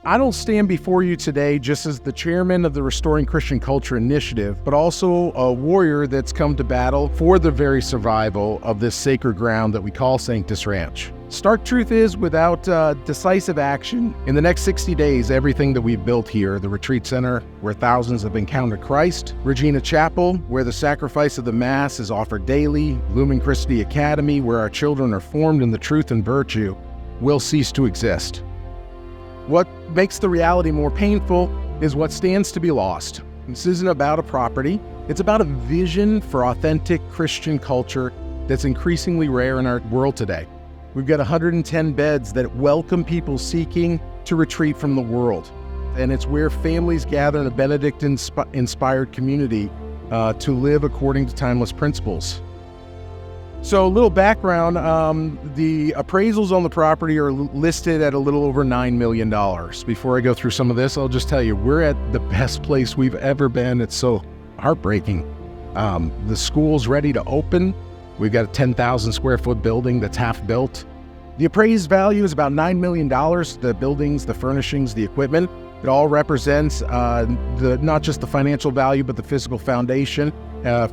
I don't stand before you today just as the chairman of the Restoring Christian Culture Initiative, but also a warrior that's come to battle for the very survival of this sacred ground that we call Sanctus Ranch. Stark truth is, without decisive action, in the next 60 days, everything that we've built here, the retreat center where thousands have encountered Christ, Regina Chapel, where the sacrifice of the Mass is offered daily, Lumen Christi Academy, where our children are formed in the truth and virtue, will cease to exist. What makes the reality more painful is what stands to be lost. This isn't about a property. It's about a vision for authentic Christian culture that's increasingly rare in our world today. We've got 110 beds that welcome people seeking to retreat from the world. And it's where families gather in a Benedict-inspired community to live according to timeless principles. So a little background, the appraisals on the property are listed at a little over $9 million. Before I go through some of this, I'll just tell you, we're at the best place we've ever been. It's so heartbreaking. The school's ready to open. We've got a 10,000 square foot building that's half built. The appraised value is about $9 million. The buildings, the furnishings, the equipment, it all represents not just the financial value, but the physical foundation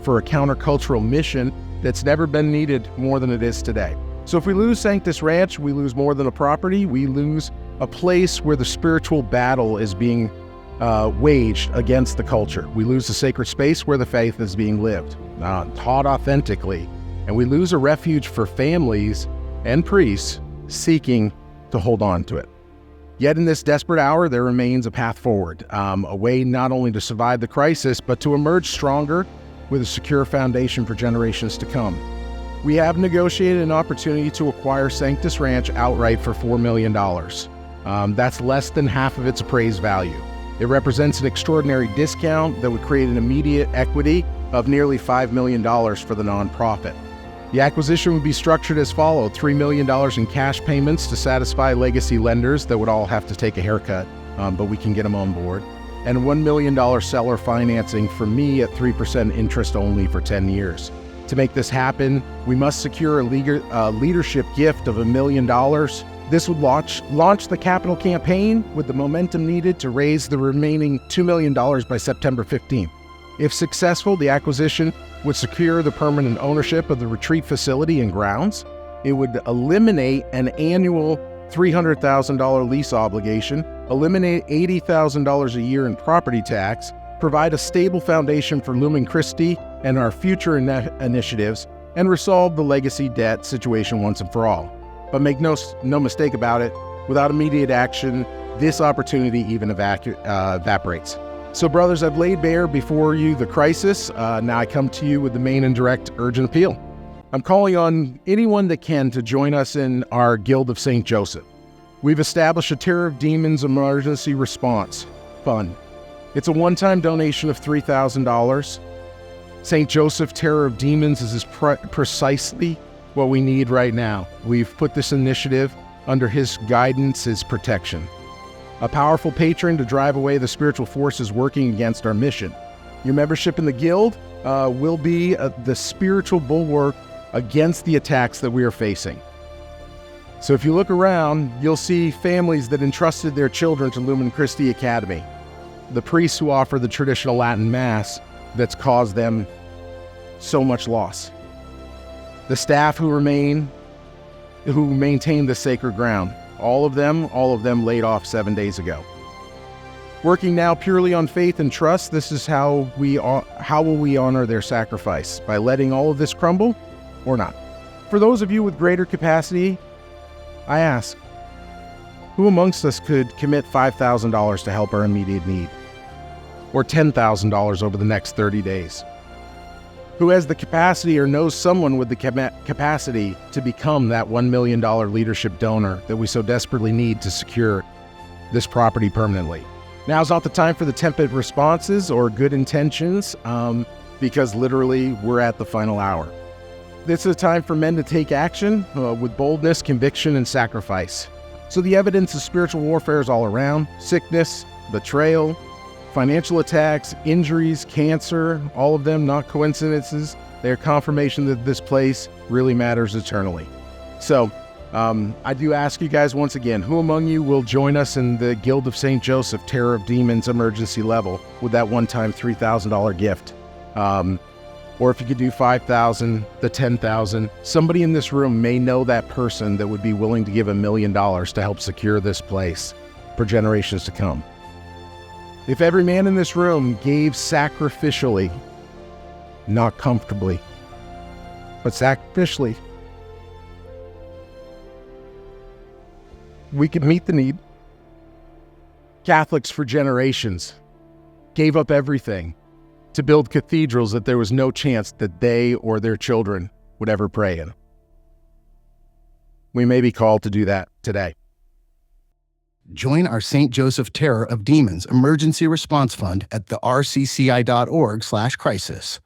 for a countercultural mission that's never been needed more than it is today. So if we lose Sanctus Ranch, we lose more than a property. We lose a place where the spiritual battle is being waged against the culture. We lose a sacred space where the faith is being lived, taught authentically. And we lose a refuge for families and priests seeking to hold on to it. Yet in this desperate hour, there remains a path forward, a way not only to survive the crisis, but to emerge stronger with a secure foundation for generations to come. We have negotiated an opportunity to acquire Sanctus Ranch outright for $4 million. That's less than half of its appraised value. It represents an extraordinary discount that would create an immediate equity of nearly $5 million for the nonprofit. The acquisition would be structured as follows: $3 million in cash payments to satisfy legacy lenders that would all have to take a haircut, but we can get them on board, and $1 million seller financing from me at 3% interest only for 10 years. To make this happen, we must secure a leadership gift of $1 million. This would launch the capital campaign with the momentum needed to raise the remaining $2 million by September 15th. If successful, the acquisition would secure the permanent ownership of the retreat facility and grounds. It would eliminate an annual $300,000 lease obligation, eliminate $80,000 a year in property tax, provide a stable foundation for Lumen Christi and our future initiatives, and resolve the legacy debt situation once and for all. But make no mistake about it, without immediate action, this opportunity even evaporates. So brothers, I've laid bare before you the crisis. Now I come to you with the main and direct urgent appeal. I'm calling on anyone that can to join us in our Guild of St. Joseph. We've established a Terror of Demons Emergency Response Fund. It's a one-time donation of $3,000. St. Joseph Terror of Demons is precisely what we need right now. We've put this initiative under his guidance, his protection. A powerful patron to drive away the spiritual forces working against our mission. Your membership in the Guild will be the spiritual bulwark against the attacks that we are facing. So if you look around, you'll see families that entrusted their children to Lumen Christi Academy, the priests who offer the traditional Latin Mass that's caused them so much loss, the staff who maintain the sacred ground, all of them laid off 7 days ago. Working now purely on faith and trust, this is how will we honor their sacrifice? By letting all of this crumble or not? For those of you with greater capacity, I ask, who amongst us could commit $5,000 to help our immediate need? Or $10,000 over the next 30 days? Who has the capacity or knows someone with the capacity to become that $1 million leadership donor that we so desperately need to secure this property permanently? Now's not the time for the tepid responses or good intentions, because literally we're at the final hour. This is a time for men to take action with boldness, conviction, and sacrifice. So the evidence of spiritual warfare is all around: sickness, betrayal, financial attacks, injuries, cancer, all of them not coincidences. They're confirmation that this place really matters eternally. So I do ask you guys once again, who among you will join us in the Guild of St. Joseph Terror of Demons emergency level with that one-time $3,000 gift? Or if you could do $5,000, the $10,000, somebody in this room may know that person that would be willing to give $1 million to help secure this place for generations to come. If every man in this room gave sacrificially, not comfortably, but sacrificially, we could meet the need. Catholics for generations gave up everything to build cathedrals that there was no chance that they or their children would ever pray in. We may be called to do that today. Join our St. Joseph Terror of Demons Emergency Response Fund at the rcci.org/crisis.